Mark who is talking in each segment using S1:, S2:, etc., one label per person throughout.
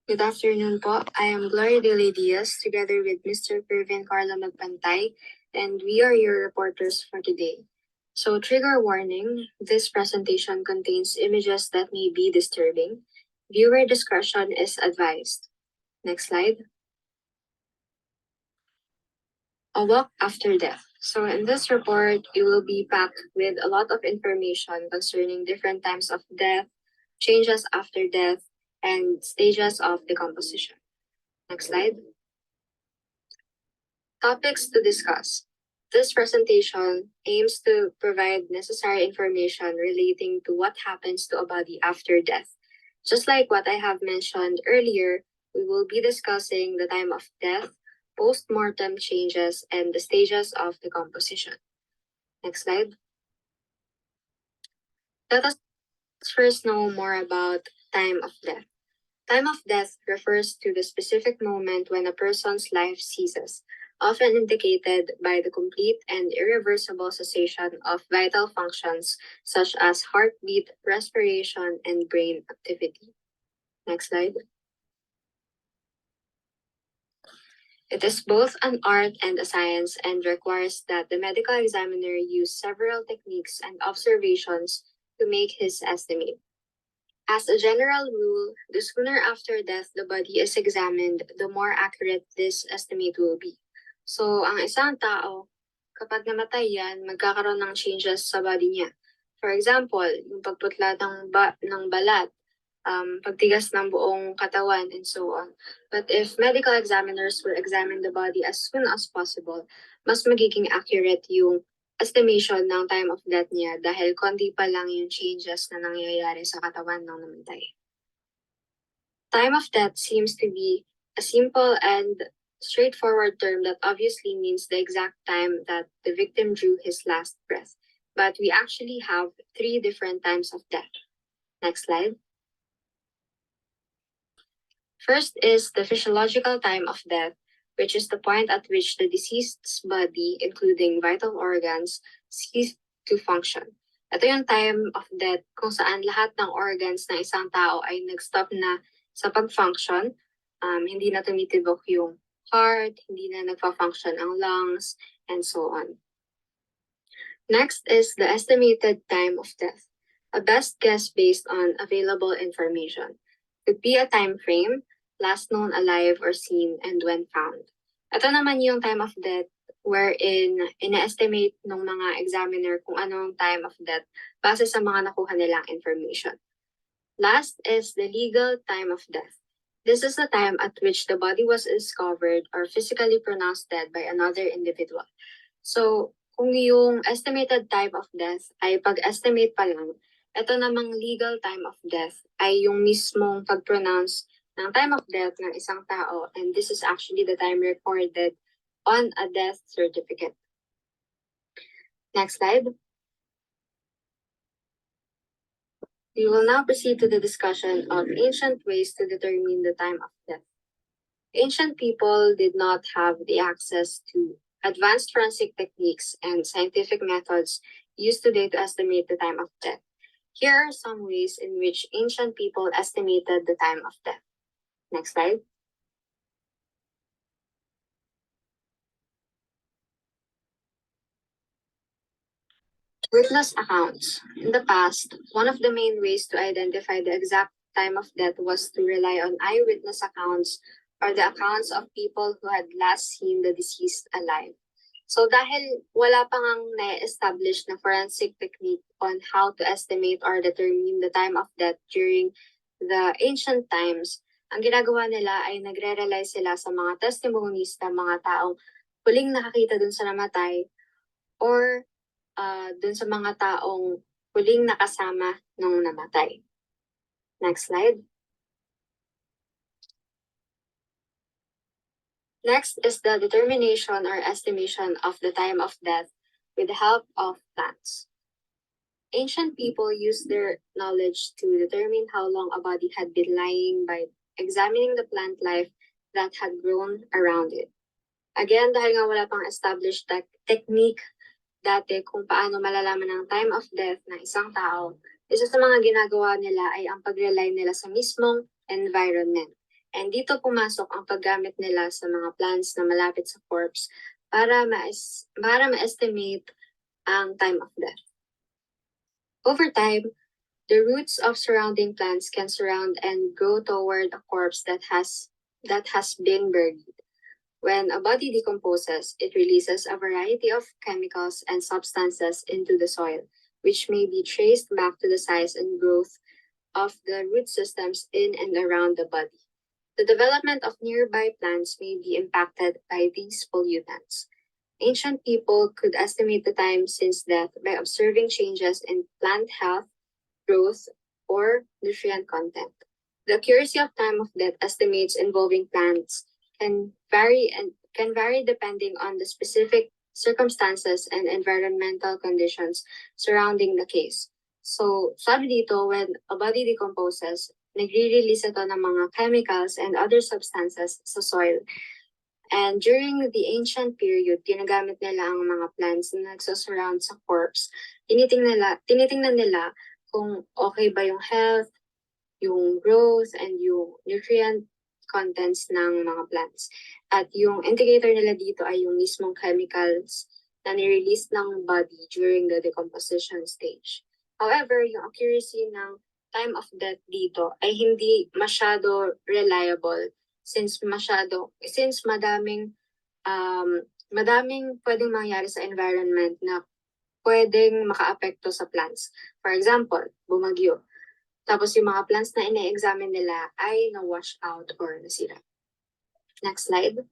S1: Good afternoon po. I am Gloria de Diaz together with Mr. Pervin Carlo Magpantay, and we are your reporters for today. So, trigger warning, this presentation contains images that may be disturbing. Viewer discretion is advised. Next slide. A walk after death. So in this report, you will be packed with a lot of information concerning different types of death, changes after death, and stages of decomposition. Next slide. Topics to discuss. This presentation aims to provide necessary information relating to what happens to a body after death. Just like what I have mentioned earlier, we will be discussing the time of death, post-mortem changes, and the stages of decomposition. Next slide. Let us first know more about time of death. Time of death refers to the specific moment when a person's life ceases, often indicated by the complete and irreversible cessation of vital functions such as heartbeat, respiration, and brain activity. Next slide. It is both an art and a science and requires that the medical examiner use several techniques and observations to make his estimate. As a general rule, the sooner after death the body is examined, the more accurate this estimate will be. So, ang isang tao, kapag namatay yan, magkakaroon ng changes sa body niya. For example, yung pagputla ng balat, pagtigas ng buong katawan, and so on. But if medical examiners will examine the body as soon as possible, mas magiging accurate yung estimation ng time of death niya dahil konti pa lang yung changes na nangyayari sa katawan ng namatay. Time of death seems to be a simple and straightforward term that obviously means the exact time that the victim drew his last breath. But we actually have 3 different times of death. Next slide. First is the physiological time of death, which is the point at which the deceased's body, including vital organs, cease to function. Ito yung time of death kung saan lahat ng organs ng isang tao ay nag-stop na sa pag-function. Hindi na tumitibok yung heart, hindi na nagpa-function ang lungs, and so on. Next is the estimated time of death, a best guess based on available information. Could be a time frame, last known alive or seen, and when found. Ito naman yung time of death wherein ina-estimate ng mga examiner kung anong time of death base sa mga nakuha nilang information. Last is the legal time of death. This is the time at which the body was discovered or physically pronounced dead by another individual. So, kung yung estimated time of death ay pag-estimate pa lang, ito namang legal time of death ay yung mismong pag-pronounce ng time of death ng isang tao, and this is actually the time recorded on a death certificate. Next slide. We will now proceed to the discussion of ancient ways to determine the time of death. Ancient people did not have the access to advanced forensic techniques and scientific methods used today to estimate the time of death. Here are some ways in which ancient people estimated the time of death. Next slide. Witness accounts. In the past, one of the main ways to identify the exact time of death was to rely on eyewitness accounts or the accounts of people who had last seen the deceased alive. So dahil wala pang na-establish na forensic technique on how to estimate or determine the time of death during the ancient times, ang ginagawa nila ay nagre-rely sila sa mga testimonies ng mga taong huling nakakita dun sa namatay or dun sa mga taong huling nakasama nung namatay. Next slide. Next is the determination or estimation of the time of death with the help of plants. Ancient people used their knowledge to determine how long a body had been lying by examining the plant life that had grown around it. Again, dahil nga wala pang established technique dati kung paano malalaman ang time of death ng isang tao, isa sa mga ginagawa nila ay ang pag-rely nila sa mismong environment. And dito pumasok ang paggamit nila sa mga plants na malapit sa corpse para ma-estimate ang time of death. Over time, the roots of surrounding plants can surround and grow toward a corpse that has been buried. When a body decomposes, it releases a variety of chemicals and substances into the soil, which may be traced back to the size and growth of the root systems in and around the body. The development of nearby plants may be impacted by these pollutants. Ancient people could estimate the time since death by observing changes in plant health, growth, or nutrient content. The accuracy of time of death estimates involving plants can vary depending on the specific circumstances and environmental conditions surrounding the case. So, sabi dito, when a body decomposes, nagre-release ito ng mga chemicals and other substances sa soil. And during the ancient period, ginagamit nila ang mga plants na nagsasurround sa corpse. Tinitingnan nila kung okay ba yung health, yung growth, and yung nutrient contents ng mga plants. At yung indicator nila dito ay yung mismong chemicals na nirelease ng body during the decomposition stage. However, yung accuracy ng time of death dito ay hindi masyado reliable since madaming pwedeng mangyari sa environment na pwedeng makaapekto sa plants. For example, bumagyo. Tapos yung mga plants na ina-examine nila ay na-wash out or nasira. Next slide.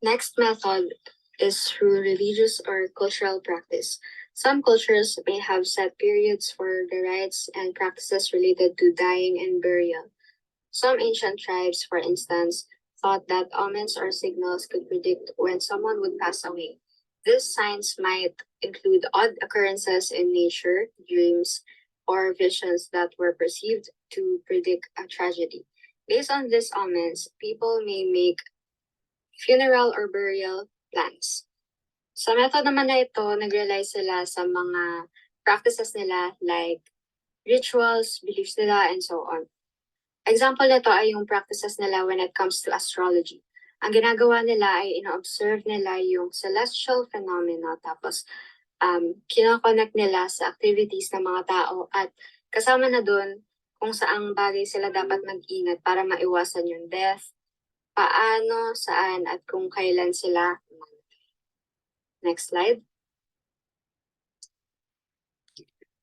S1: Next method is through religious or cultural practice. Some cultures may have set periods for the rites and practices related to dying and burial. Some ancient tribes, for instance, thought that omens or signals could predict when someone would pass away. These signs might include odd occurrences in nature, dreams, or visions that were perceived to predict a tragedy. Based on these omens, people may make funeral or burial plans. Sa method naman na ito, nag-rely sila sa mga practices nila like rituals, beliefs nila, and so on. Example nito ay yung practices nila when it comes to astrology. Ang ginagawa nila ay ino-observe nila yung celestial phenomena tapos kino-connect nila sa activities ng mga tao at kasama na dun kung saang bagay sila dapat mag-ingat para maiwasan yung death, paano, saan, at kung kailan sila. Next slide.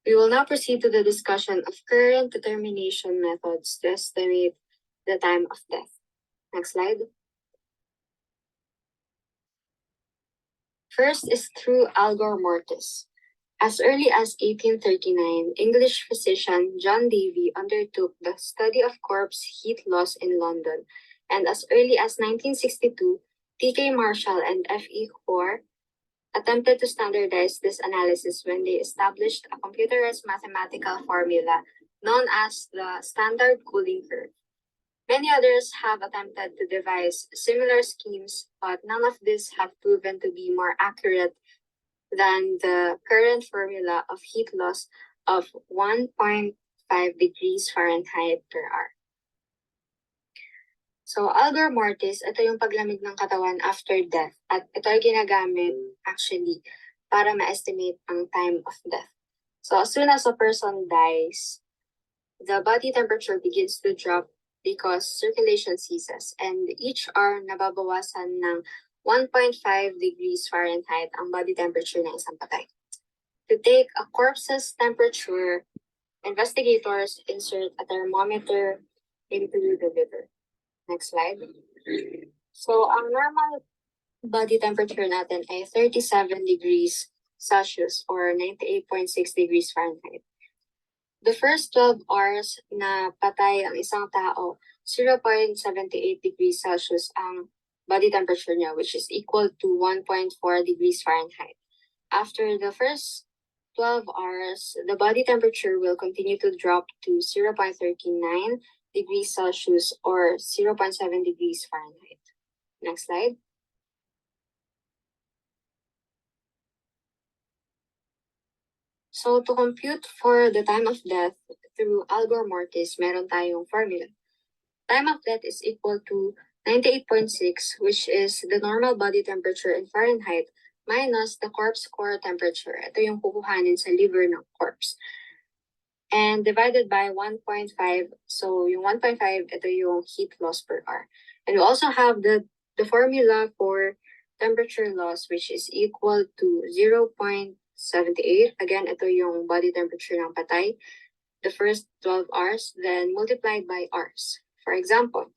S1: We will now proceed to the discussion of current determination methods to estimate the time of death. Next slide. First is through algor mortis. As early as 1839, English physician John Davy undertook the study of corpse heat loss in London, and as early as 1962, T.K. Marshall and F.E. Hoare attempted to standardize this analysis when they established a computerized mathematical formula known as the standard cooling curve. Many others have attempted to devise similar schemes, but none of these have proven to be more accurate than the current formula of heat loss of 1.5 degrees Fahrenheit per hour. So, algor mortis, ito yung paglamig ng katawan after death. At ito ay ginagamit, actually, para ma-estimate ang time of death. So, as soon as a person dies, the body temperature begins to drop because circulation ceases. And each hour, nababawasan ng 1.5 degrees Fahrenheit ang body temperature ng isang patay. To take a corpse's temperature, investigators insert a thermometer into the liver. Next slide. So, ang normal body temperature natin ay 37 degrees Celsius or 98.6 degrees Fahrenheit. The first 12 hours na patay ang isang tao, 0.78 degrees Celsius ang body temperature niya, which is equal to 1.4 degrees Fahrenheit. After the first 12 hours, the body temperature will continue to drop to 0.39 degrees Celsius or 0.7 degrees Fahrenheit. Next slide. So to compute for the time of death through Algor mortis, meron tayong formula. Time of death is equal to 98.6, which is the normal body temperature in Fahrenheit, minus the corpse core temperature. Ito yung kukuhanin sa liver ng corpse. And divided by 1.5. So yung 1.5, ito yung heat loss per hour. And we also have the formula for temperature loss, which is equal to 0.78. Again, ito yung body temperature ng patay. The first 12 hours, then multiplied by hours. For example,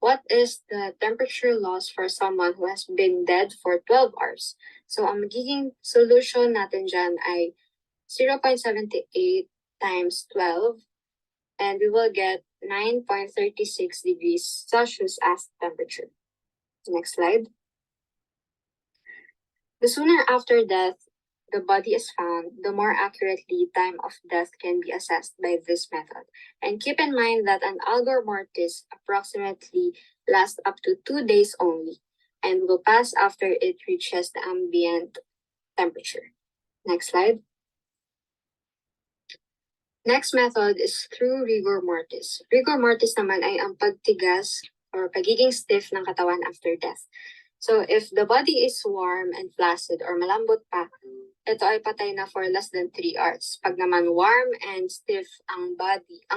S1: what is the temperature loss for someone who has been dead for 12 hours? So ang magiging solution natin dyan ay 0.78 times 12, and we will get 9.36 degrees Celsius as temperature. Next slide. The sooner after death the body is found, the more accurately time of death can be assessed by this method. And keep in mind that an algor mortis approximately lasts up to 2 days only and will pass after it reaches the ambient temperature. Next slide. Next method is through rigor mortis. Rigor mortis naman ay ang pagtigas or pagiging stiff ng katawan after death. So if the body is warm and flaccid or malambot pa, ito ay patay na for less than 3 hours. Pag naman warm and stiff ang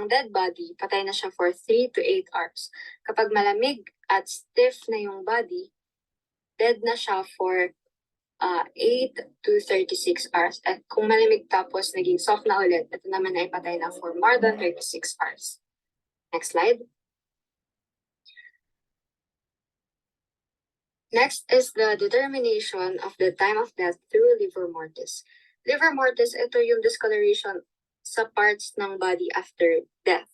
S1: dead body, patay na siya for 3 to 8 hours. Kapag malamig at stiff na yung body, dead na siya for 8 to 36 hours. At kung malamig tapos naging soft na ulit, ito naman ay patay na for more than 36 hours. Next slide. Next is the determination of the time of death through livor mortis. Livor mortis, ito yung discoloration sa parts ng body after death.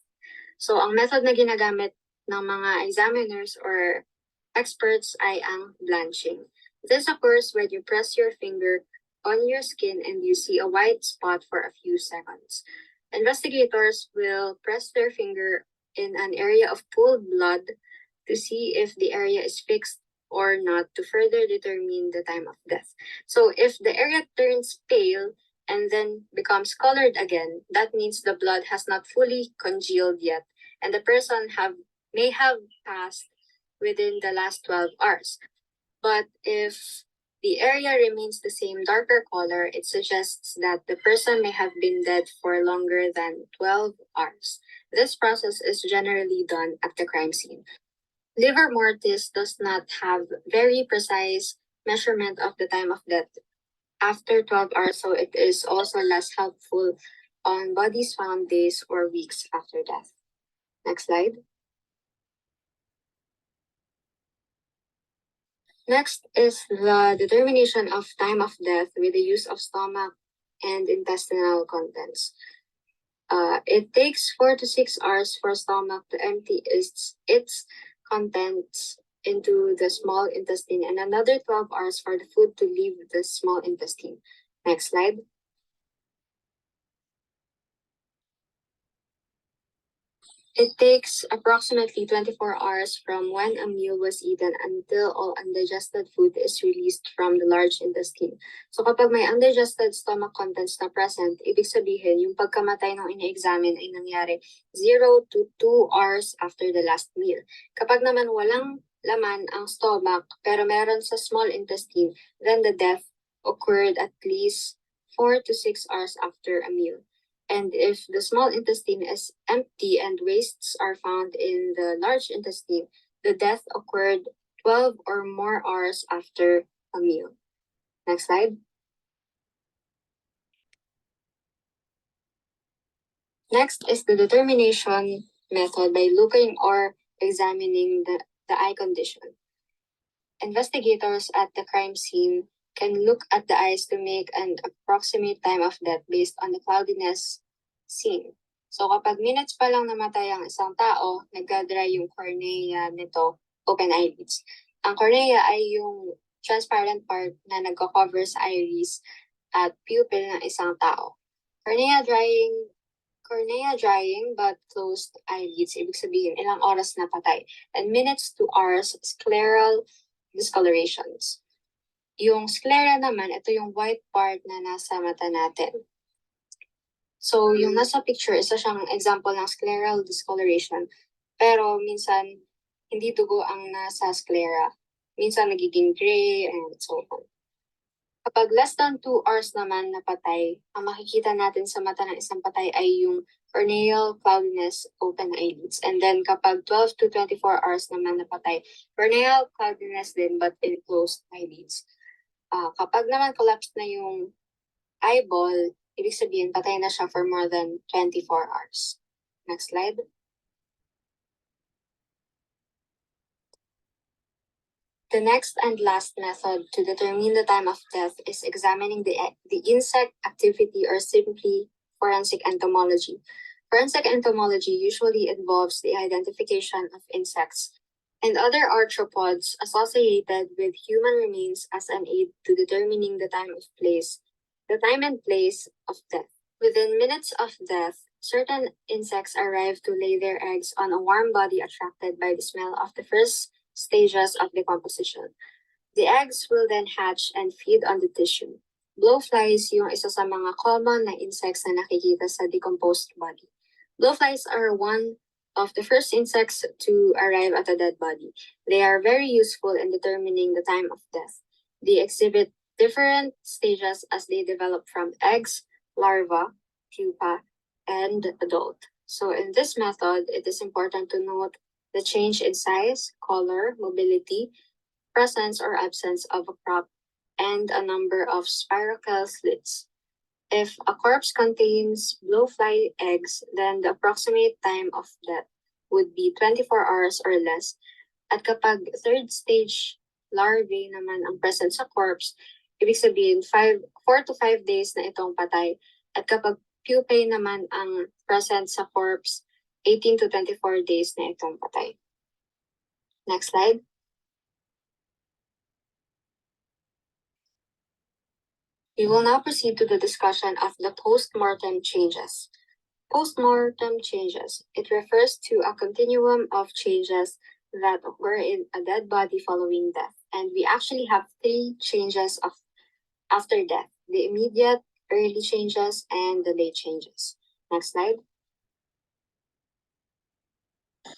S1: So, ang method na ginagamit ng mga examiners or experts ay ang blanching. This occurs when you press your finger on your skin and you see a white spot for a few seconds. Investigators will press their finger in an area of pooled blood to see if the area is fixed or not to further determine the time of death. So if the area turns pale and then becomes colored again, that means the blood has not fully congealed yet and the person may have passed within the last 12 hours. But if the area remains the same darker color, it suggests that the person may have been dead for longer than 12 hours. This process is generally done at the crime scene. Livor mortis does not have very precise measurement of the time of death after 12 hours, so it is also less helpful on bodies found days or weeks after death. Next slide. Next is the determination of time of death with the use of stomach and intestinal contents. It takes 4 to 6 hours for stomach to empty its contents into the small intestine and another 12 hours for the food to leave the small intestine. Next slide. It takes approximately 24 hours from when a meal was eaten until all undigested food is released from the large intestine. So kapag may undigested stomach contents na present, ibig sabihin yung pagkamatay ng ina-examine ay nangyari 0 to 2 hours after the last meal. Kapag naman walang laman ang stomach pero meron sa small intestine, then the death occurred at least 4 to 6 hours after a meal. And if the small intestine is empty and wastes are found in the large intestine, the death occurred 12 or more hours after a meal. Next slide. Next is the determination method by looking or examining the eye condition. Investigators at the crime scene can look at the eyes to make an approximate time of death based on the cloudiness seen. So kapag minutes pa lang namatay ang isang tao, nagka-dry yung cornea nito, open eyelids. Ang cornea ay yung transparent part na nagko-cover sa iris at pupil ng isang tao. Cornea drying but closed eyelids, ibig sabihin ilang oras na patay. And minutes to hours, scleral discolorations. Yung sclera naman, ito yung white part na nasa mata natin. So, yung nasa picture, isa siyang example ng scleral discoloration. Pero minsan, hindi dugo ang nasa sclera. Minsan nagiging gray and so on. Kapag less than 2 hours naman na patay, ang makikita natin sa mata ng isang patay ay yung corneal cloudiness, open eyelids. And then kapag 12 to 24 hours naman na patay, corneal cloudiness din but in closed eyelids. Kapag naman collapsed na yung eyeball, ibig sabihin patay na siya for more than 24 hours. Next slide. The next and last method to determine the time of death is examining the insect activity, or simply forensic entomology. Forensic entomology usually involves the identification of insects and other arthropods associated with human remains as an aid to determining the time and place of death. Within minutes of death, certain insects arrive to lay their eggs on a warm body attracted by the smell of the first stages of decomposition. The eggs will then hatch and feed on the tissue. Blowflies yung isa sa mga common na insects na nakikita sa decomposed body. Blowflies are one of the first insects to arrive at a dead body. They are very useful in determining the time of death. They exhibit different stages as they develop from eggs, larva, pupa, and adult. So in this method, it is important to note the change in size, color, mobility, presence or absence of a crop, and a number of spiracle slits. If a corpse contains blowfly eggs, then the approximate time of death would be 24 hours or less. At kapag third stage larvae naman ang present sa corpse, ibig sabihin 4 to 5 days na itong patay. At kapag pupae naman ang present sa corpse, 18 to 24 days na itong patay. Next slide. We will now proceed to the discussion of the post-mortem changes. Post-mortem changes. It refers to a continuum of changes that occur in a dead body following death. And we actually have 3 changes after death: the immediate, early changes, and the late changes. Next slide.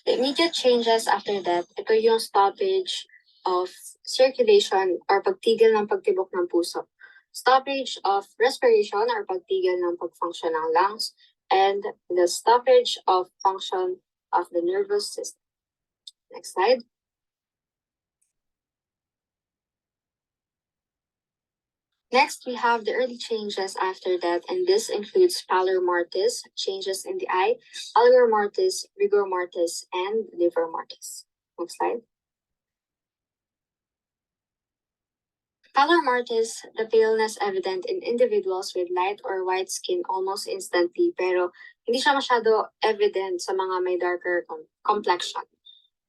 S1: The immediate changes after death, ito yung stoppage of circulation or pagtigil ng pagtibok ng puso. Stoppage of respiration or pagtigil ng pag-function ng lungs, and the stoppage of function of the nervous system. Next slide. Next, we have the early changes after death, and this includes pallor mortis, changes in the eye, algor mortis, rigor mortis, and liver mortis. Next slide. Pallor mortis, the paleness evident in individuals with light or white skin almost instantly, pero hindi siya masyado evident sa mga may darker complexion.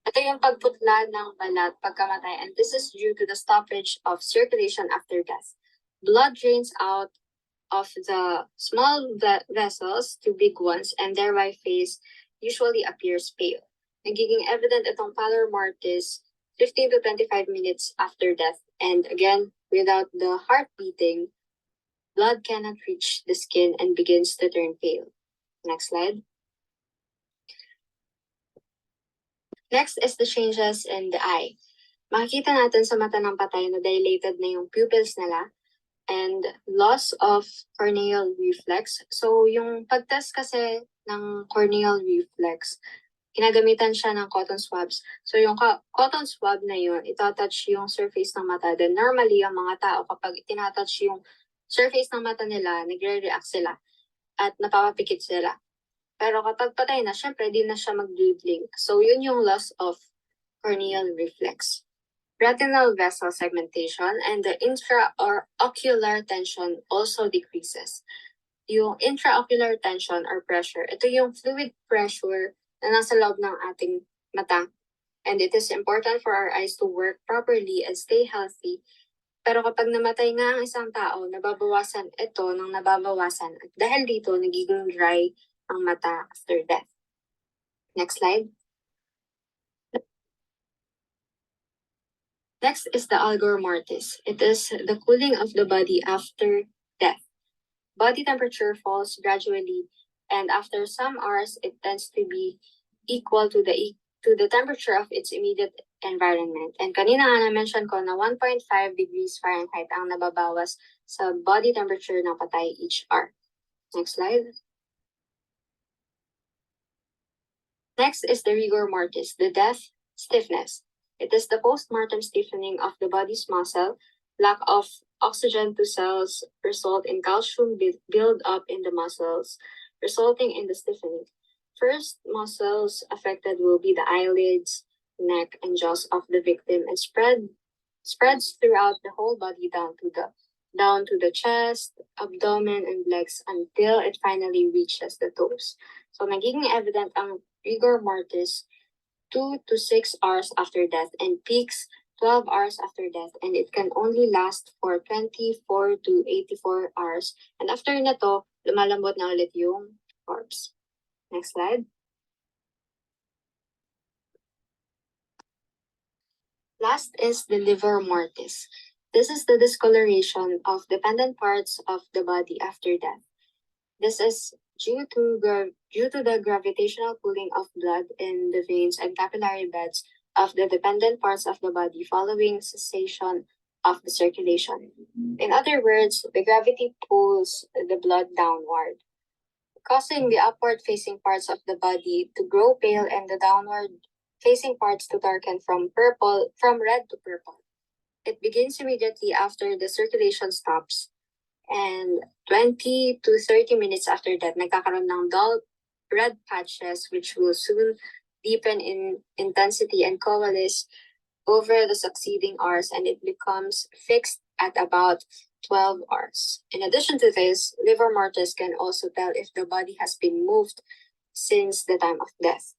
S1: Ito yung pagputla ng balat pagkamatay, and this is due to the stoppage of circulation after death. Blood drains out of the small vessels to big ones, and thereby face usually appears pale. Nagiging evident itong pallor mortis 15 to 25 minutes after death, and again, without the heart beating, blood cannot reach the skin and begins to turn pale. Next slide. Next is the changes in the eye. Makikita natin sa mata ng patay na dilated na yung pupils nila, and loss of corneal reflex. So, yung pag-test kasi ng corneal reflex, ginagamitan siya ng cotton swabs. So, yung cotton swab na yun, itatouch yung surface ng mata. Then, normally, ang mga tao, kapag itinatouch yung surface ng mata nila, nagre-react sila at napapapikit sila. Pero kapag patay na, syempre, di na siya mag-blink. So, yun yung loss of corneal reflex. Retinal vessel segmentation and the intra or ocular tension also decreases. Yung intraocular tension or pressure, ito yung fluid pressure na nasa loob ng ating mata. And it is important for our eyes to work properly and stay healthy. Pero kapag namatay nga ang isang tao, nababawasan ito ng nababawasan. At dahil dito, nagiging dry ang mata after death. Next slide. Next is the algor mortis. It is the cooling of the body after death. body temperature falls gradually, and after some hours, it tends to be equal to the temperature of its immediate environment. And kanina nga na-mention ko na 1.5 degrees Fahrenheit ang nababawas sa body temperature ng patay each hour. Next slide. Next is the rigor mortis, the death stiffness. It is the post-mortem stiffening of the body's muscle. Lack of oxygen to cells result in calcium build up in the muscles, resulting in the stiffening. First, muscles affected will be the eyelids, neck, and jaws of the victim, and spreads throughout the whole body down to the chest, abdomen, and legs until it finally reaches the toes. So nagiging evident ang rigor mortis 2 to 6 hours after death and peaks 12 hours after death, and it can only last for 24 to 84 hours. And after na to, lumalambot na ulit yung corpse. Next slide. Last is the liver mortis. This is the discoloration of dependent parts of the body after death. This is due to the gravitational pooling of blood in the veins and capillary beds of the dependent parts of the body following cessation of the circulation. In other words, the gravity pulls the blood downward, causing the upward-facing parts of the body to grow pale and the downward-facing parts to darken from red to purple. It begins immediately after the circulation stops, and 20 to 30 minutes after that, nagkakaroon ng dull red patches which will soon deepen in intensity and coalesce over the succeeding hours, and it becomes fixed at about 12 hours. In addition to this, liver mortis can also tell if the body has been moved since the time of death.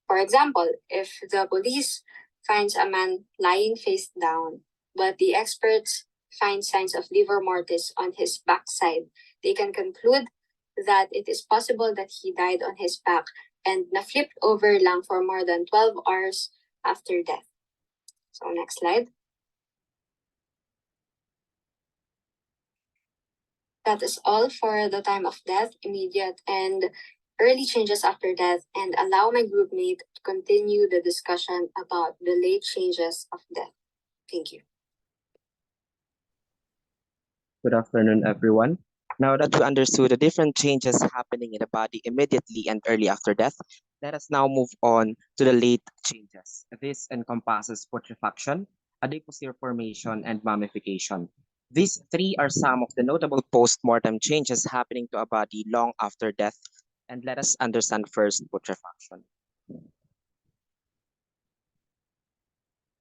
S1: For example, if the police finds a man lying face down, but the experts find signs of liver mortis on his backside, they can conclude that it is possible that he died on his back and na-flipped over lang for more than 12 hours after death. So next slide. That is all for the time of death, immediate and early changes after death, and allow my group mate to continue the discussion about the late changes of death. Thank you.
S2: Good afternoon, everyone. Now that we understood the different changes happening in the body immediately and early after death, let us now move on to the late changes. This encompasses putrefaction, adipocere formation, and mummification. These three are some of the notable post-mortem changes happening to a body long after death, and let us understand first putrefaction.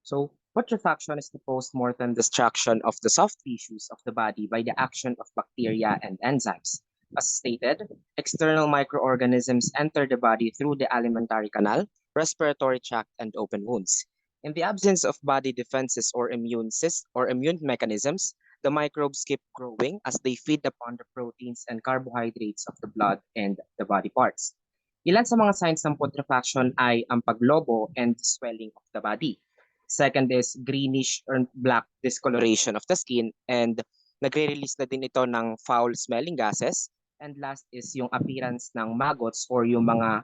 S2: So, putrefaction is the post-mortem destruction of the soft tissues of the body by the action of bacteria and enzymes. As stated, external microorganisms enter the body through the alimentary canal, respiratory tract, and open wounds. In the absence of body defenses or immune mechanisms, the microbes keep growing as they feed upon the proteins and carbohydrates of the blood and the body parts. Ilan sa mga signs ng putrefaction ay ang paglobo and swelling of the body. Second is greenish or black discoloration of the skin, and nagre-release na din ito ng foul-smelling gases. And last is yung appearance ng maggots or yung mga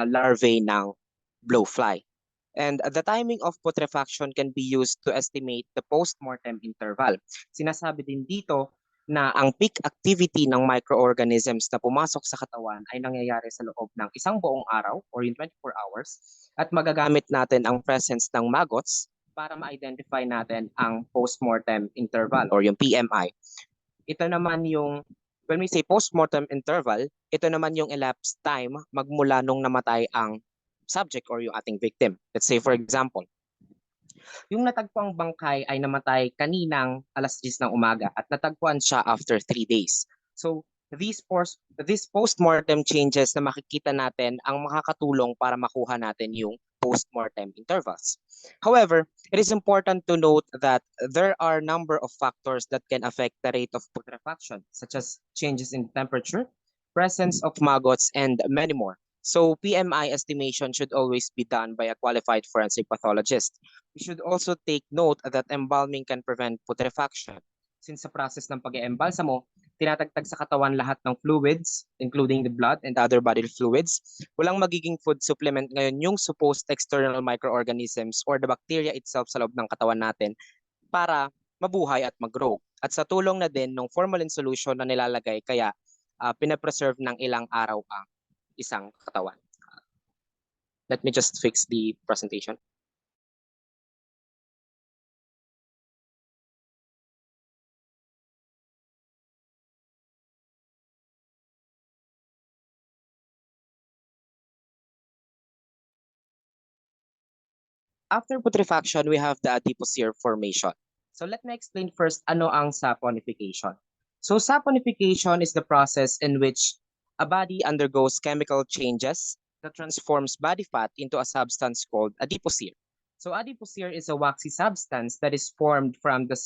S2: larvae ng blowfly. And the timing of putrefaction can be used to estimate the post-mortem interval. Sinasabi din dito na ang peak activity ng microorganisms na pumasok sa katawan ay nangyayari sa loob ng isang buong araw or yung 24 hours, at magagamit natin ang presence ng maggots para ma-identify natin ang post-mortem interval or yung PMI. Ito naman yung, when we say post-mortem interval, ito naman yung elapsed time magmula nung namatay ang subject or yung ating victim. Let's say for example, yung natagpuang bangkay ay namatay kaninang alas 10 ng umaga at natagpuan siya after 3 days. So these post-mortem changes na makikita natin ang makakatulong para makuha natin yung post-mortem intervals. However, it is important to note that there are a number of factors that can affect the rate of putrefaction, such as changes in temperature, presence of maggots, and many more. So PMI estimation should always be done by a qualified forensic pathologist. We should also take note that embalming can prevent putrefaction. Since sa process ng pag-eembalsa mo, tinatagtag sa katawan lahat ng fluids, including the blood and other bodily fluids, walang magiging food supplement ngayon yung supposed external microorganisms or the bacteria itself sa loob ng katawan natin para mabuhay at mag-grow. At sa tulong na din ng formalin solution na nilalagay, kaya pinapreserve ng ilang araw ang isang katawan. Let me just fix the presentation. After putrefaction, we have the adipocere formation. So let me explain first ano ang saponification. So saponification is the process in which a body undergoes chemical changes that transforms body fat into a substance called adipocere. So adipocere is a waxy substance that is formed from the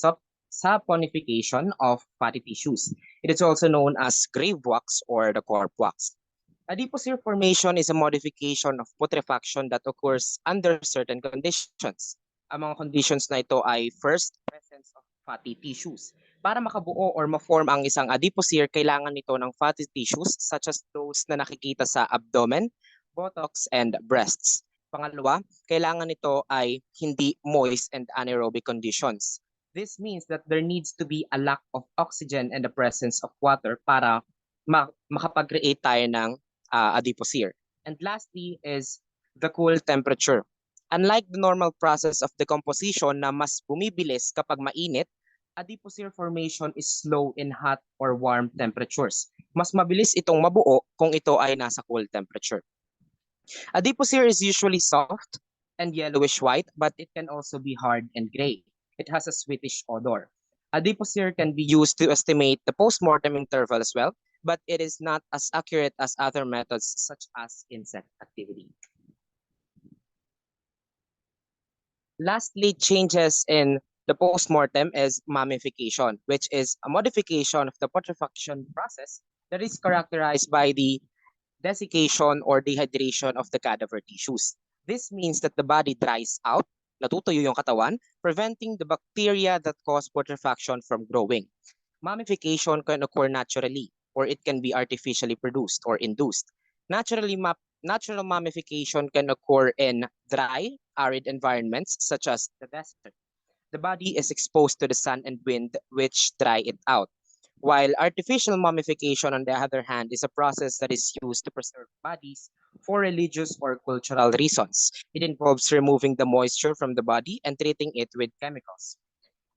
S2: saponification of fatty tissues. It is also known as grave wax or the corp wax. Adipocere formation is a modification of putrefaction that occurs under certain conditions. Ang mga conditions na ito ay first, presence of fatty tissues. Para makabuo or ma-form ang isang adipocere, kailangan nito ng fatty tissues such as those na nakikita sa abdomen, buttocks, and breasts. Pangalawa, kailangan nito ay hindi moist and anaerobic conditions. This means that there needs to be a lack of oxygen and the presence of water para makapag-create tayo ng adipocere. And lastly is the cool temperature. Unlike the normal process of decomposition na mas bumibilis kapag mainit, adipocere formation is slow in hot or warm temperatures. Mas mabilis itong mabuo kung ito ay nasa cool temperature. Adipocere is usually soft and yellowish white, but it can also be hard and gray. It has a sweetish odor. Adipocere can be used to estimate the postmortem interval as well, but it is not as accurate as other methods such as insect activity. Lastly, changes in the postmortem is mummification, which is a modification of the putrefaction process that is characterized by the desiccation or dehydration of the cadaver tissues. This means that the body dries out, natutuyo yung katawan, preventing the bacteria that cause putrefaction from growing. Mummification can occur naturally, or it can be artificially produced or induced. Natural mummification can occur in dry, arid environments such as the desert. The body is exposed to the sun and wind, which dry it out. While artificial mummification, on the other hand, is a process that is used to preserve bodies for religious or cultural reasons. It involves removing the moisture from the body and treating it with chemicals.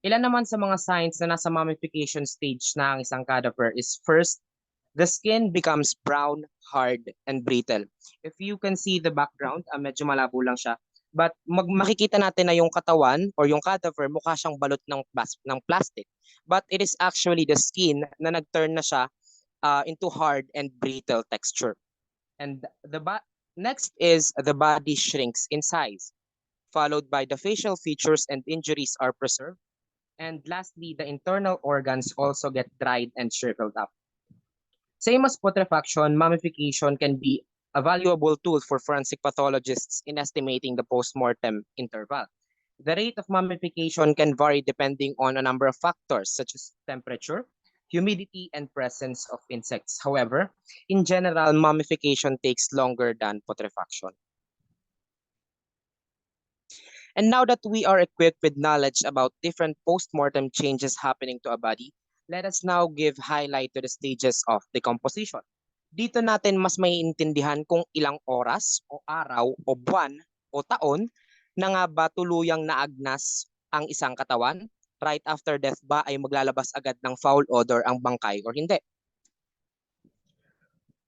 S2: Ilan naman sa mga signs na nasa mummification stage na ang isang cadaver is first, the skin becomes brown, hard, and brittle. If you can see the background, medyo malabo lang siya. But makikita natin na yung katawan or yung cadaver mukha siyang balot ng plastic. But it is actually the skin na nag-turn na siya into hard and brittle texture. And next is the body shrinks in size, followed by the facial features and injuries are preserved. And lastly, the internal organs also get dried and shriveled up. Same as putrefaction, mummification can be a valuable tool for forensic pathologists in estimating the postmortem interval. The rate of mummification can vary depending on a number of factors such as temperature, humidity, and presence of insects. However, in general, mummification takes longer than putrefaction. And now that we are equipped with knowledge about different postmortem changes happening to a body, let us now give highlight to the stages of decomposition. Dito natin mas maiintindihan kung ilang oras o araw o buwan o taon na nga ba tuluyang naagnas ang isang katawan. Right after death ba ay maglalabas agad ng foul odor ang bangkay or hindi?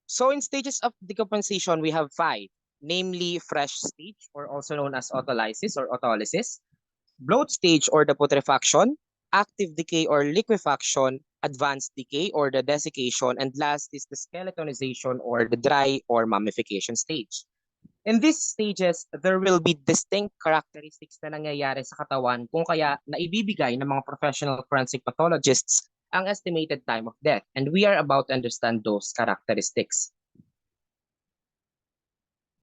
S2: So in stages of decomposition, we have 5. Namely, fresh stage or also known as autolysis or autolysis, bloat stage or the putrefaction, active decay or liquefaction, advanced decay or the desiccation, and last is the skeletonization or the dry or mummification stage. In these stages, there will be distinct characteristics na nangyayari sa katawan kung kaya naibibigay ng mga professional forensic pathologists ang estimated time of death, and we are about to understand those characteristics.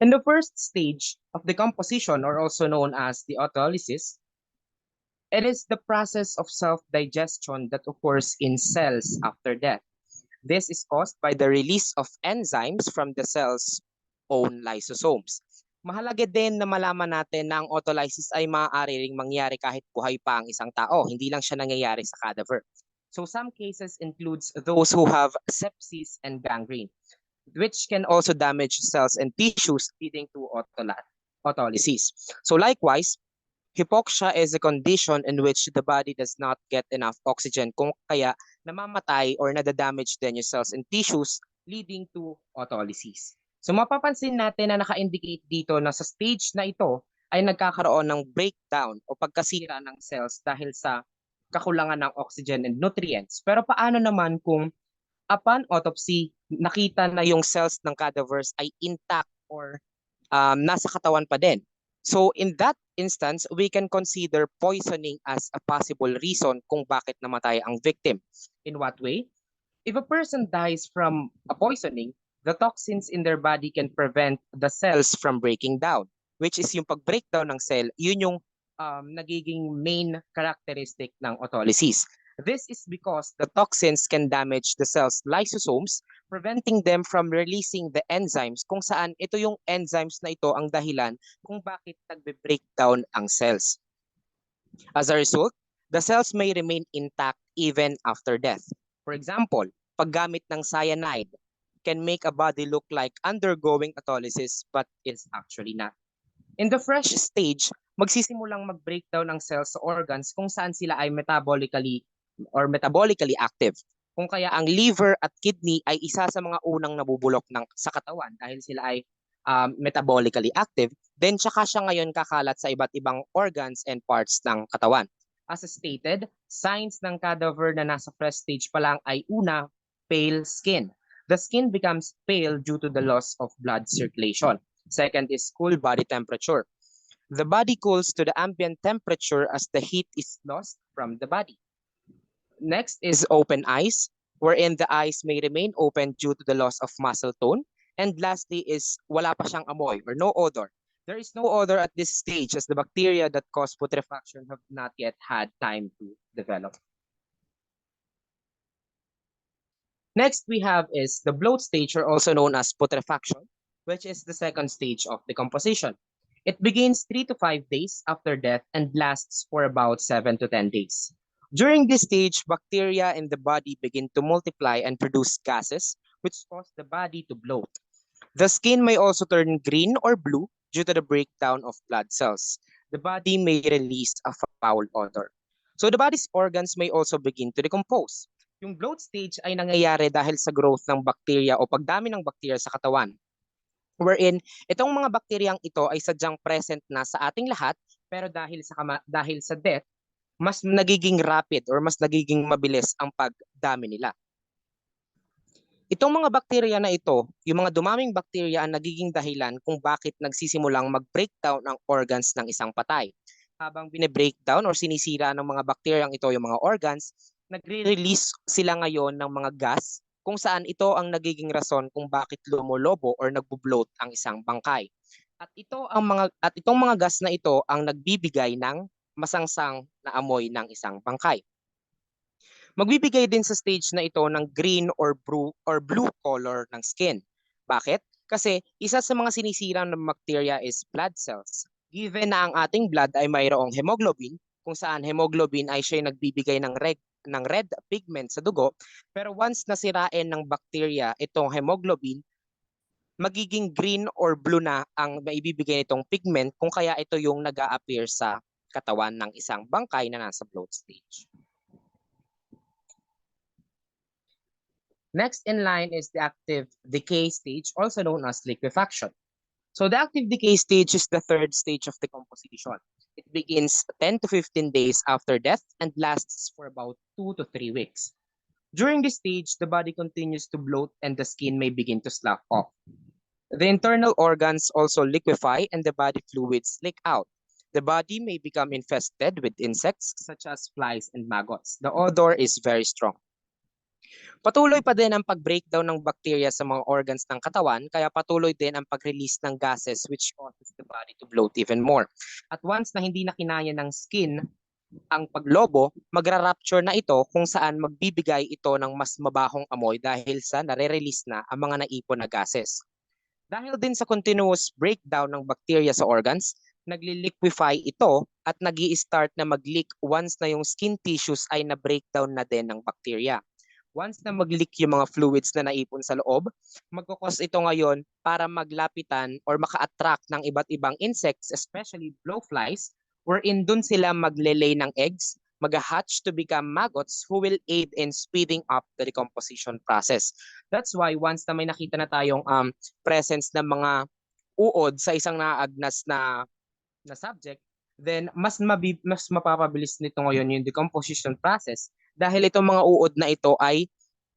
S2: In the first stage of decomposition, or also known as the autolysis, it is the process of self-digestion that occurs in cells after death. This is caused by the release of enzymes from the cell's own lysosomes. Mahalaga din na malaman natin na ang autolysis ay maaari ring mangyari kahit buhay pa ang isang tao. Hindi lang siya nangyayari sa cadaver. So some cases includes those who have sepsis and gangrene, which can also damage cells and tissues leading to autolysis. So likewise, hypoxia is a condition in which the body does not get enough oxygen kung kaya namamatay or nadadamage din yung cells and tissues leading to autolysis. So mapapansin natin na naka-indicate dito na sa stage na ito ay nagkakaroon ng breakdown o pagkasira ng cells dahil sa kakulangan ng oxygen and nutrients. Pero paano naman kung upon autopsy, nakita na yung cells ng cadavers ay intact or nasa katawan pa din? So in that instance, we can consider poisoning as a possible reason kung bakit namatay ang victim. In what way? If a person dies from a poisoning, the toxins in their body can prevent the cells from breaking down, which is yung pag-breakdown ng cell, yun yung nagiging main characteristic ng autolysis. This is because the toxins can damage the cell's lysosomes, preventing them from releasing the enzymes kung saan ito yung enzymes na ito ang dahilan kung bakit nagbe-breakdown ang cells. As a result, the cells may remain intact even after death. For example, paggamit ng cyanide can make a body look like undergoing autolysis but is actually not. In the fresh stage, magsisimulang mag-breakdown ang cells sa organs kung saan sila ay metabolically active. Kung kaya ang liver at kidney ay isa sa mga unang nabubulok sa katawan dahil sila ay metabolically active, then tsaka siya ngayon kakalat sa iba't ibang organs and parts ng katawan. As stated, signs ng cadaver na nasa fresh stage pa lang ay una, pale skin. The skin becomes pale due to the loss of blood circulation. Second is cool body temperature. The body cools to the ambient temperature as the heat is lost from the body. Next is open eyes, wherein the eyes may remain open due to the loss of muscle tone. And lastly is wala pa siyang amoy or no odor. There is no odor at this stage as the bacteria that cause putrefaction have not yet had time to develop. Next we have is the bloat stage, or also known as putrefaction, which is the second stage of decomposition. It begins 3 to 5 days after death and lasts for about 7 to 10 days. During this stage, bacteria in the body begin to multiply and produce gases, which cause the body to bloat. The skin may also turn green or blue due to the breakdown of blood cells. The body may release a foul odor. So the body's organs may also begin to decompose. Yung bloat stage ay nangyayari dahil sa growth ng bacteria o pagdami ng bacteria sa katawan, wherein itong mga bakteryang ito ay sadyang present na sa ating lahat, pero dahil sa death, mas nagiging rapid or mas nagiging mabilis ang pagdami nila. Itong mga bakterya na ito, yung mga dumaming bakterya ang nagiging dahilan kung bakit nagsisimulang mag-breakdown ang organs ng isang patay. Habang bine-breakdown or sinisira ng mga bakteryang ito yung mga organs, nagre-release sila ngayon ng mga gas kung saan ito ang nagiging rason kung bakit lumolobo or nagbo-bloat ang isang bangkay. At itong mga gas na ito ang nagbibigay ng masangsang na amoy ng isang bangkay. Magbibigay din sa stage na ito ng green or blue color ng skin. Bakit? Kasi isa sa mga sinisira ng bacteria is blood cells. Given na ang ating blood ay mayroong hemoglobin, kung saan hemoglobin ay siya nagbibigay ng red pigment sa dugo, pero once nasirain ng bacteria itong hemoglobin, magiging green or blue na ang maibibigay nitong pigment kung kaya ito yung nag-a-appear sa katawan ng isang bangkay na nasa bloat stage. Next in line is the active decay stage, also known as liquefaction. So the active decay stage is the third stage of decomposition. It begins 10 to 15 days after death and lasts for about 2 to 3 weeks. During this stage, the body continues to bloat and the skin may begin to slough off. The internal organs also liquefy and the body fluids leak out. The body may become infested with insects such as flies and maggots. The odor is very strong. Patuloy pa din ang pag-breakdown ng bacteria sa mga organs ng katawan, kaya patuloy din ang pag-release ng gases which causes the body to bloat even more. At once na hindi na kinaya ng skin Ang paglobo, magra-rapture na ito kung saan magbibigay ito ng mas mabahong amoy dahil sa nare-release na ang mga naipon na gases. Dahil din sa continuous breakdown ng bacteria sa organs, nagli-liquefy ito at nag-i-start na mag-leak once na yung skin tissues ay na-breakdown na din ng bacteria. Once na mag-leak yung mga fluids na naipon sa loob, magkukos ito ngayon para maglapitan or maka-attract ng iba't ibang insects, especially blowflies, wherein dun sila maglelay ng eggs, mag-hatch to become maggots who will aid in speeding up the decomposition process. That's why once na may nakita na tayong presence ng mga uod sa isang naagnas na subject, then mas mapapabilis nito ngayon yung decomposition process dahil itong mga uod na ito ay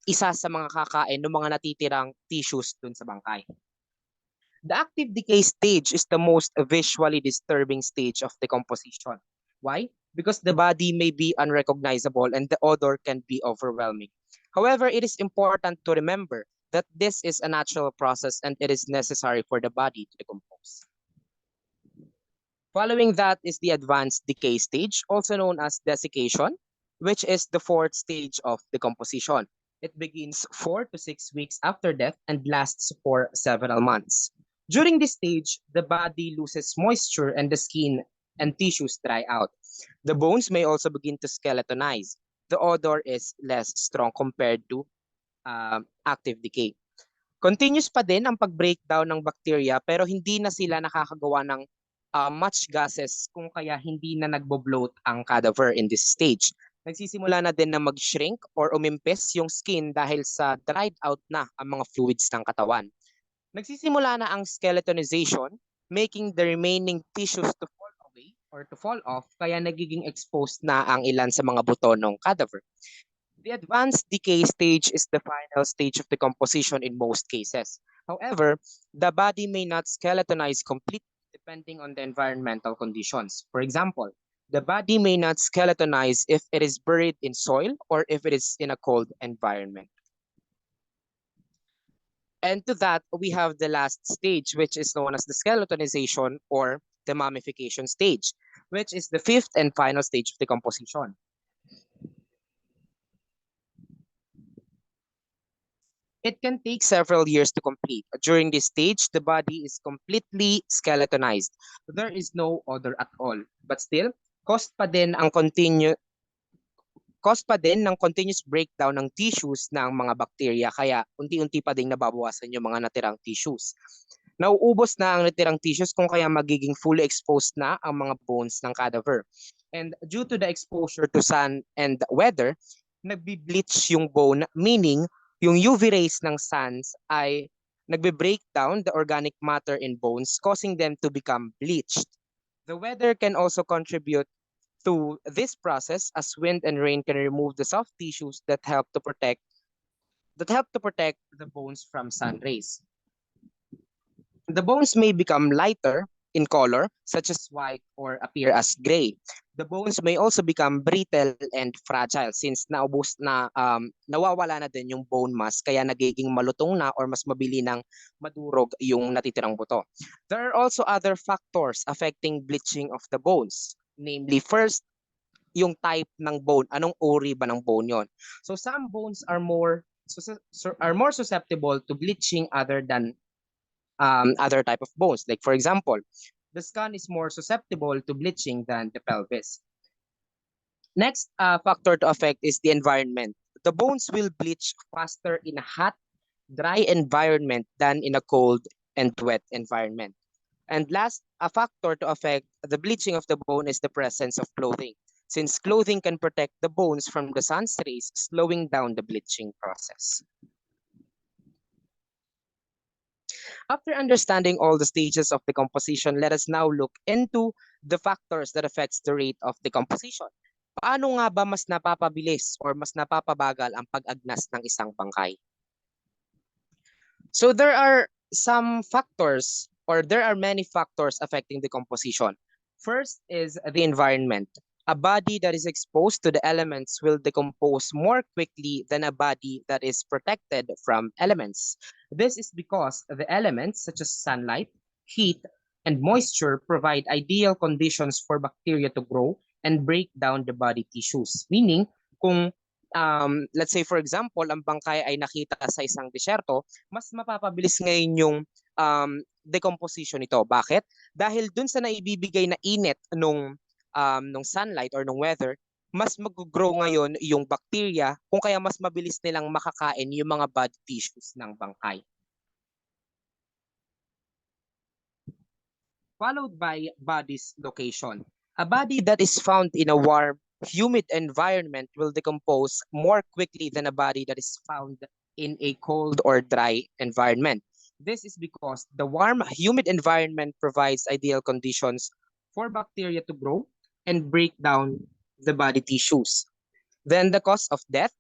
S2: isa sa mga kakain ng mga natitirang tissues dun sa bangkay. The active decay stage is the most visually disturbing stage of decomposition. Why? Because the body may be unrecognizable and the odor can be overwhelming. However, it is important to remember that this is a natural process and it is necessary for the body to decompose. Following that is the advanced decay stage, also known as desiccation, which is the fourth stage of decomposition. It begins 4 to 6 weeks after death and lasts for several months. During this stage, the body loses moisture and the skin and tissues dry out. The bones may also begin to skeletonize. The odor is less strong compared to active decay. Continuous pa din ang pag-breakdown ng bacteria pero hindi na sila nakakagawa ng much gases kung kaya hindi na nagbo-bloat ang cadaver in this stage. Nagsisimula na din na mag-shrink or umimpis yung skin dahil sa dried out na ang mga fluids ng katawan. Nagsisimula na ang skeletonization, making the remaining tissues to fall away or to fall off, kaya nagiging exposed na ang ilan sa mga buto ng cadaver. The advanced decay stage is the final stage of decomposition in most cases. However, the body may not skeletonize completely depending on the environmental conditions. For example, the body may not skeletonize if it is buried in soil or if it is in a cold environment. And to that, we have the last stage, which is known as the skeletonization or the mummification stage, which is the fifth and final stage of decomposition. It can take several years to complete. During this stage, the body is completely skeletonized. There is no odor at all. But still, cost pa din ng continuous breakdown ng tissues ng mga bacteria kaya unti-unti pa ding nababawasan yung mga natirang tissues. Nauubos na ang natirang tissues kung kaya magiging fully exposed na ang mga bones ng cadaver. And due to the exposure to sun and weather, nagbi-bleach yung bone, meaning yung UV rays ng suns ay nagbe-break down the organic matter in bones, causing them to become bleached. The weather can also contribute to this process as wind and rain can remove the soft tissues that help to protect the bones from sun rays. The bones may become lighter in color, such as white, or appear as gray. The bones may also become brittle and fragile since nawawala na din yung bone mass kaya nagiging malutong na or mas mabili ng madurog yung natitirang buto. There are also other factors affecting bleaching of the bones. Namely, first, yung type ng bone. Anong uri ba ng bone yon? So some bones are more susceptible to bleaching other than other type of bones. Like for example, the skull is more susceptible to bleaching than the pelvis. Next factor to affect is the environment. The bones will bleach faster in a hot, dry environment than in a cold and wet environment. And last, a factor to affect the bleaching of the bone is the presence of clothing, since clothing can protect the bones from the sun's rays, slowing down the bleaching process. After understanding all the stages of decomposition, let us now look into the factors that affects the rate of decomposition. Paano nga ba mas napapabilis or mas napapabagal ang pag-agnas ng isang bangkay? So there are some factors or there are many factors affecting decomposition. First is the environment. A body that is exposed to the elements will decompose more quickly than a body that is protected from elements. This is because the elements such as sunlight, heat, and moisture provide ideal conditions for bacteria to grow and break down the body tissues. Meaning, kung let's say for example, ang bangkay ay nakita sa isang disyerto, mas mapapabilis ngayon yung decomposition nito. Bakit? Dahil dun sa naibibigay na init nung sunlight or nung weather, mas mag-grow ngayon yung bacteria kung kaya mas mabilis nilang makakain yung mga body tissues ng bangkay. Followed by body's location. A body that is found in a warm, humid environment will decompose more quickly than a body that is found in a cold or dry environment. This is because the warm, humid environment provides ideal conditions for bacteria to grow and break down the body tissues. Then the cause of death,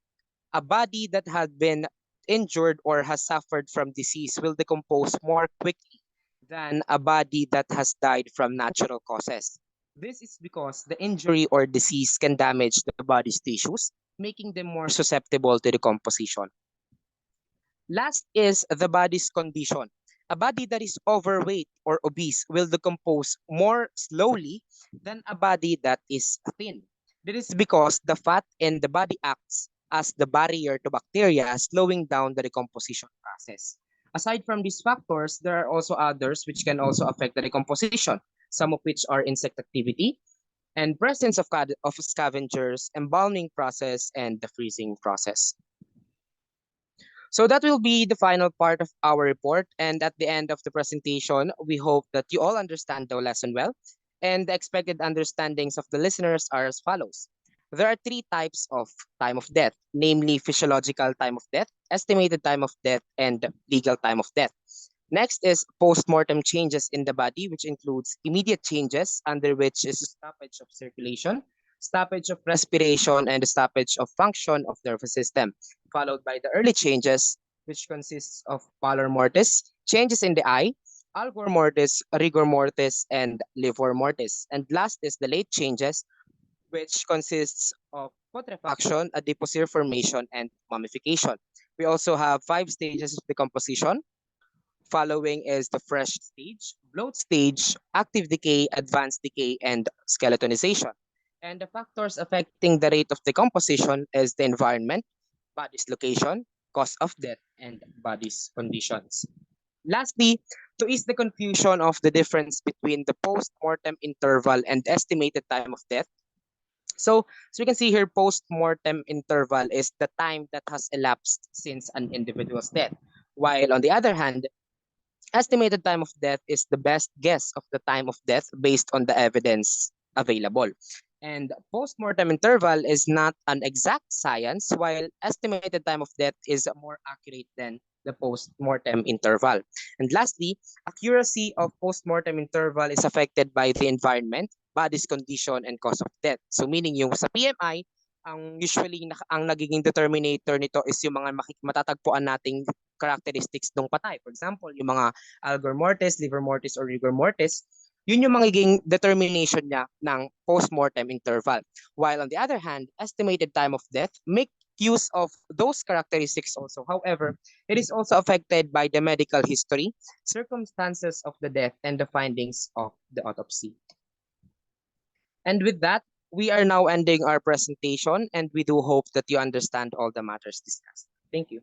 S2: a body that had been injured or has suffered from disease will decompose more quickly than a body that has died from natural causes. This is because the injury or disease can damage the body's tissues, making them more susceptible to decomposition. Last is the body's condition. A body that is overweight or obese will decompose more slowly than a body that is thin. This is because the fat in the body acts as the barrier to bacteria, slowing down the decomposition process. Aside from these factors, there are also others which can also affect the decomposition, some of which are insect activity and presence of scavengers, embalming process, and the freezing process. So that will be the final part of our report. And at the end of the presentation, we hope that you all understand the lesson well. And the expected understandings of the listeners are as follows. There are three types of time of death, namely physiological time of death, estimated time of death, and legal time of death. Next is post-mortem changes in the body, which includes immediate changes, under which is stoppage of circulation, stoppage of respiration, and stoppage of function of the nervous system, followed by the early changes, which consists of pallor mortis, changes in the eye, algor mortis, rigor mortis, and livor mortis. And last is the late changes, which consists of putrefaction, adipocere formation, and mummification. We also have 5 stages of decomposition. Following is the fresh stage, bloat stage, active decay, advanced decay, and skeletonization. And the factors affecting the rate of decomposition is the environment, body's location, cause of death, and body's conditions. Lastly, to ease the confusion of the difference between the post-mortem interval and estimated time of death, so we can see here post-mortem interval is the time that has elapsed since an individual's death. While on the other hand, estimated time of death is the best guess of the time of death based on the evidence available. And post-mortem interval is not an exact science, while estimated time of death is more accurate than the post-mortem interval. And lastly, accuracy of post-mortem interval is affected by the environment, body's condition, and cause of death. So meaning yung sa PMI, ang usually ang nagiging determinator nito is yung mga matatagpuan nating characteristics ng patay. For example, yung mga algor mortis, liver mortis, or rigor mortis, yun yung magiging determination niya ng post-mortem interval. While on the other hand, estimated time of death make use of those characteristics also. However, it is also affected by the medical history, circumstances of the death, and the findings of the autopsy. And with that, we are now ending our presentation, and we do hope that you understand all the matters discussed. Thank you.